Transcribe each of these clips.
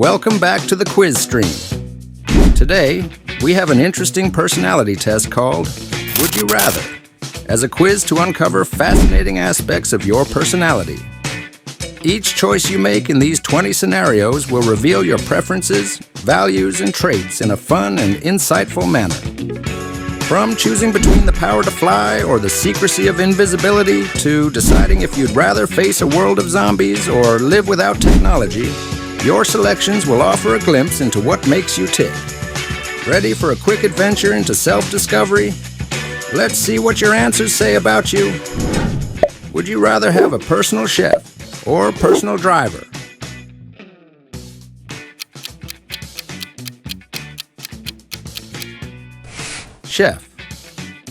Welcome back to the quiz stream. Today, we have an interesting personality test called Would You Rather, as a quiz to uncover fascinating aspects of your personality. Each choice you make in these 20 scenarios will reveal your preferences, values, and traits in a fun and insightful manner. From choosing between the power to fly or the secrecy of invisibility to deciding if you'd rather face a world of zombies or live without technology, your selections will offer a glimpse into what makes you tick. Ready for a quick adventure into self-discovery? Let's see what your answers say about you. Would you rather have a personal chef or personal driver? Chef.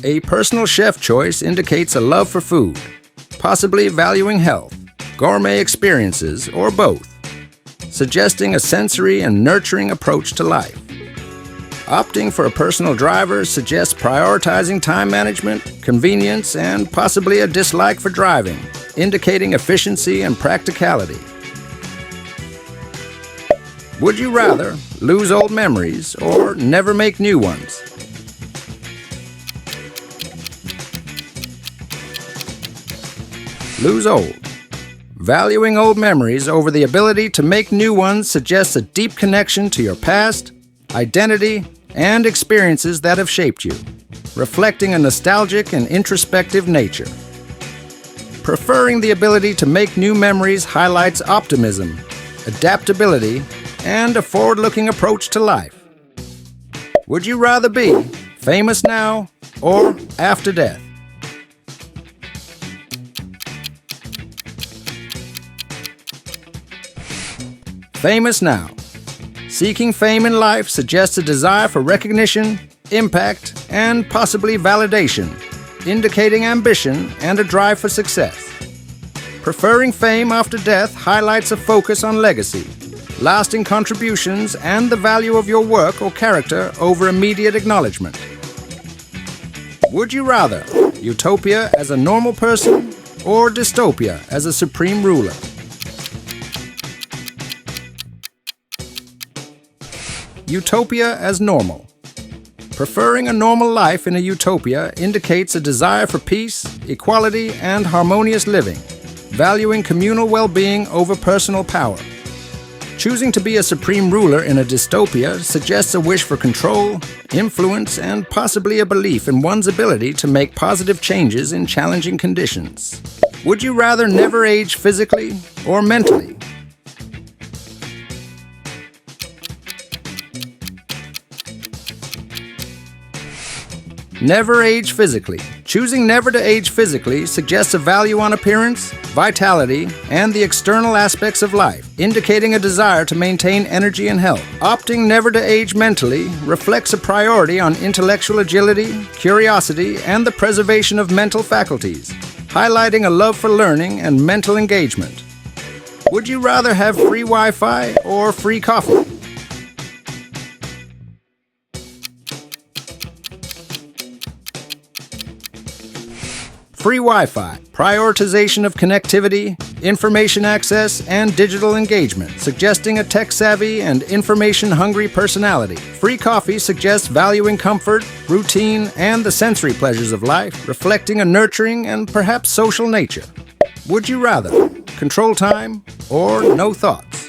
A personal chef choice indicates a love for food, possibly valuing health, gourmet experiences, or both, suggesting a sensory and nurturing approach to life. Opting for a personal driver suggests prioritizing time management, convenience, and possibly a dislike for driving, indicating efficiency and practicality. Would you rather lose old memories or never make new ones? Lose old. Valuing old memories over the ability to make new ones suggests a deep connection to your past, identity, and experiences that have shaped you, reflecting a nostalgic and introspective nature. Preferring the ability to make new memories highlights optimism, adaptability, and a forward-looking approach to life. Would you rather be famous now or after death? Famous now. Seeking fame in life suggests a desire for recognition, impact, and possibly validation, indicating ambition and a drive for success. Preferring fame after death highlights a focus on legacy, lasting contributions, and the value of your work or character over immediate acknowledgement. Would you rather utopia as a normal person or dystopia as a supreme ruler? Utopia as normal. Preferring a normal life in a utopia indicates a desire for peace, equality, and harmonious living, valuing communal well-being over personal power. Choosing to be a supreme ruler in a dystopia suggests a wish for control, influence, and possibly a belief in one's ability to make positive changes in challenging conditions. Would you rather never age physically or mentally? Never age physically. Choosing never to age physically suggests a value on appearance, vitality, and the external aspects of life, indicating a desire to maintain energy and health. Opting never to age mentally reflects a priority on intellectual agility, curiosity, and the preservation of mental faculties, highlighting a love for learning and mental engagement. Would you rather have free Wi-Fi or free coffee? Free Wi-Fi, prioritization of connectivity, information access, and digital engagement, suggesting a tech-savvy and information-hungry personality. Free coffee suggests valuing comfort, routine, and the sensory pleasures of life, reflecting a nurturing and perhaps social nature. Would you rather control time or no thoughts?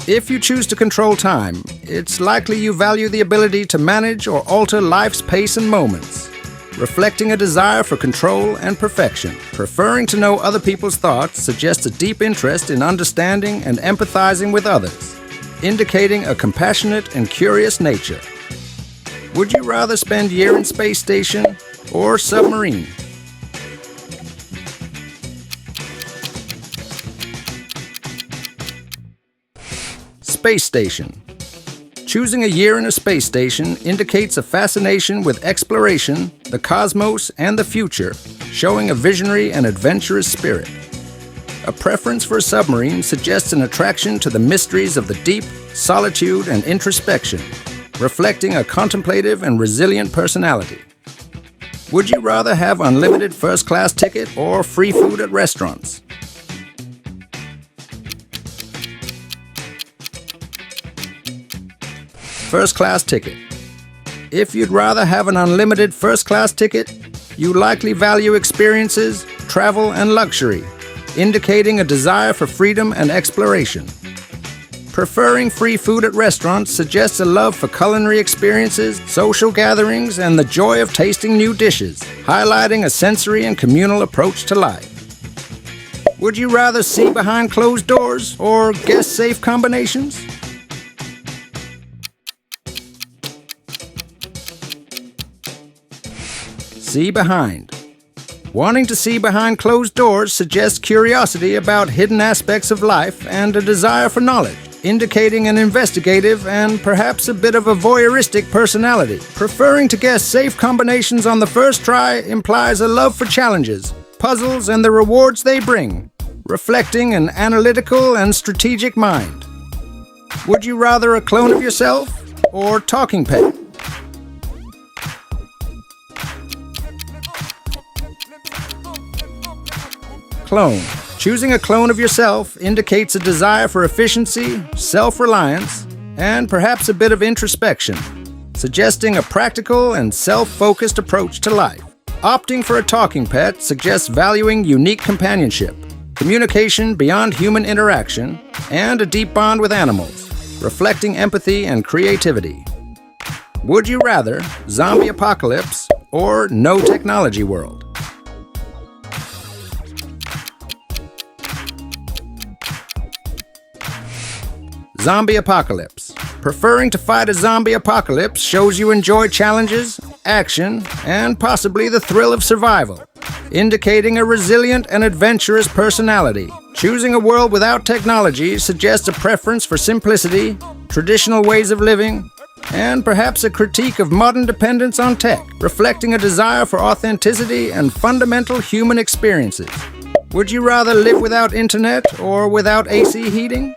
If you choose to control time, it's likely you value the ability to manage or alter life's pace and moments, reflecting a desire for control and perfection. Preferring to know other people's thoughts suggests a deep interest in understanding and empathizing with others, indicating a compassionate and curious nature. Would you rather spend a year in space station or submarine? Space station. Choosing a year in a space station indicates a fascination with exploration, the cosmos, and the future, showing a visionary and adventurous spirit. A preference for a submarine suggests an attraction to the mysteries of the deep, solitude, and introspection, reflecting a contemplative and resilient personality. Would you rather have unlimited first-class ticket or free food at restaurants? First-class ticket. If you'd rather have an unlimited first-class ticket, you likely value experiences, travel, and luxury, indicating a desire for freedom and exploration. Preferring free food at restaurants suggests a love for culinary experiences, social gatherings, and the joy of tasting new dishes, highlighting a sensory and communal approach to life. Would you rather see behind closed doors or guess safe combinations? See behind. Wanting to see behind closed doors suggests curiosity about hidden aspects of life and a desire for knowledge, indicating an investigative and perhaps a bit of a voyeuristic personality. Preferring to guess safe combinations on the first try implies a love for challenges, puzzles, and the rewards they bring, reflecting an analytical and strategic mind. Would you rather a clone of yourself or talking pet? Clone. Choosing a clone of yourself indicates a desire for efficiency, self-reliance, and perhaps a bit of introspection, suggesting a practical and self-focused approach to life. Opting for a talking pet suggests valuing unique companionship, communication beyond human interaction, and a deep bond with animals, reflecting empathy and creativity. Would you rather zombie apocalypse or no technology world? Zombie apocalypse. Preferring to fight a zombie apocalypse shows you enjoy challenges, action, and possibly the thrill of survival, indicating a resilient and adventurous personality. Choosing a world without technology suggests a preference for simplicity, traditional ways of living, and perhaps a critique of modern dependence on tech, reflecting a desire for authenticity and fundamental human experiences. Would you rather live without internet or without AC heating?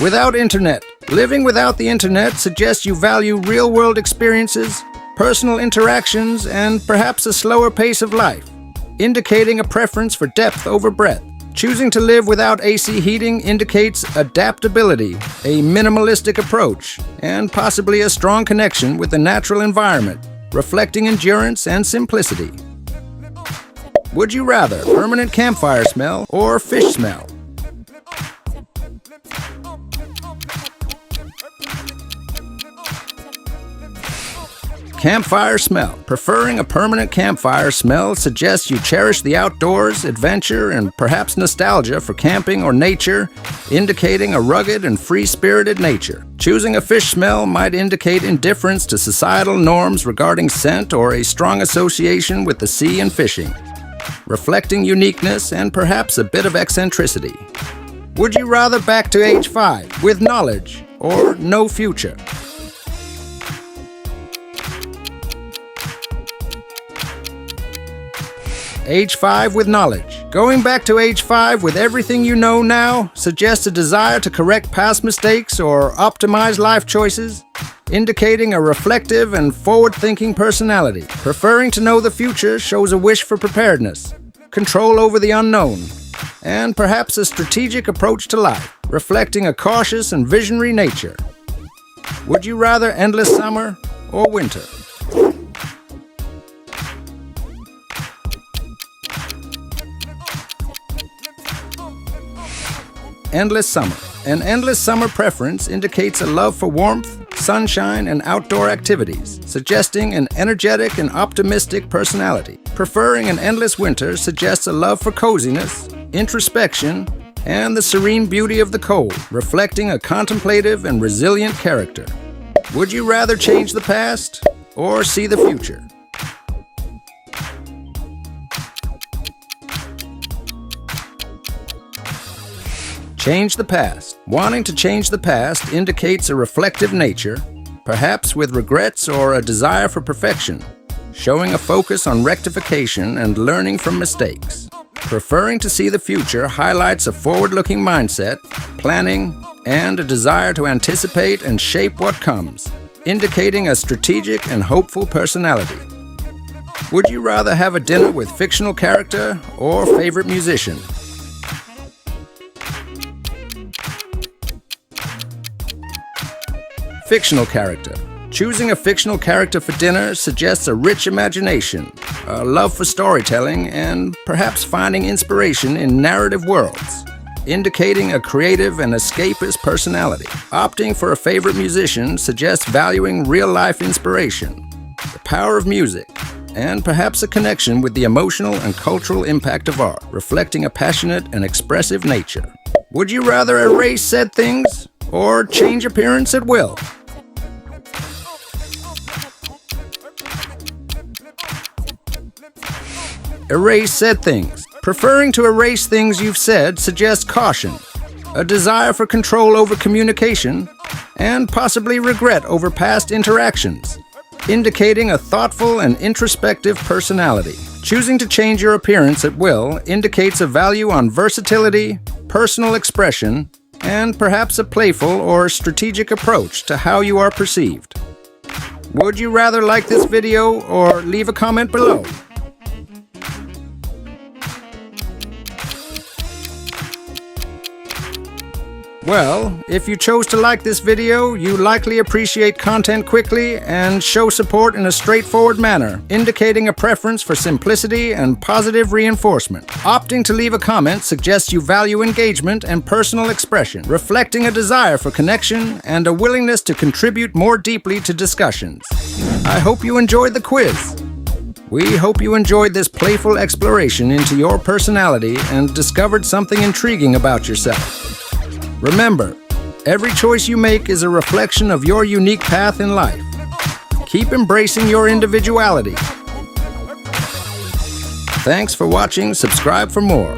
Without internet. Living without the internet suggests you value real-world experiences, personal interactions, and perhaps a slower pace of life, indicating a preference for depth over breadth. Choosing to live without AC heating indicates adaptability, a minimalistic approach, and possibly a strong connection with the natural environment, reflecting endurance and simplicity. Would you rather permanent campfire smell or fish smell? Campfire smell. Preferring a permanent campfire smell suggests you cherish the outdoors, adventure, and perhaps nostalgia for camping or nature, indicating a rugged and free-spirited nature. Choosing a fish smell might indicate indifference to societal norms regarding scent or a strong association with the sea and fishing, reflecting uniqueness and perhaps a bit of eccentricity. Would you rather back to age 5 with knowledge or no future? Age 5 with knowledge. Going back to age 5 with everything you know now suggests a desire to correct past mistakes or optimize life choices, indicating a reflective and forward-thinking personality. Preferring to know the future shows a wish for preparedness, control over the unknown, and perhaps a strategic approach to life, reflecting a cautious and visionary nature. Would you rather endless summer or winter? Endless summer. An endless summer preference indicates a love for warmth, sunshine, and outdoor activities, suggesting an energetic and optimistic personality. Preferring an endless winter suggests a love for coziness, introspection, and the serene beauty of the cold, reflecting a contemplative and resilient character. Would you rather change the past or see the future? Change the past. Wanting to change the past indicates a reflective nature, perhaps with regrets or a desire for perfection, showing a focus on rectification and learning from mistakes. Preferring to see the future highlights a forward-looking mindset, planning, and a desire to anticipate and shape what comes, indicating a strategic and hopeful personality. Would you rather have a dinner with fictional character or favorite musician? Fictional character. Choosing a fictional character for dinner suggests a rich imagination, a love for storytelling, and perhaps finding inspiration in narrative worlds, indicating a creative and escapist personality. Opting for a favorite musician suggests valuing real-life inspiration, the power of music, and perhaps a connection with the emotional and cultural impact of art, reflecting a passionate and expressive nature. Would you rather erase said things or change appearance at will? Erase said things. Preferring to erase things you've said suggests caution, a desire for control over communication, and possibly regret over past interactions, indicating a thoughtful and introspective personality. Choosing to change your appearance at will indicates a value on versatility, personal expression, and perhaps a playful or strategic approach to how you are perceived. Would you rather like this video or leave a comment below? Well, if you chose to like this video, you likely appreciate content quickly and show support in a straightforward manner, indicating a preference for simplicity and positive reinforcement. Opting to leave a comment suggests you value engagement and personal expression, reflecting a desire for connection and a willingness to contribute more deeply to discussions. I hope you enjoyed the quiz. We hope you enjoyed this playful exploration into your personality and discovered something intriguing about yourself. Remember, every choice you make is a reflection of your unique path in life. Keep embracing your individuality. Thanks for watching. Subscribe for more.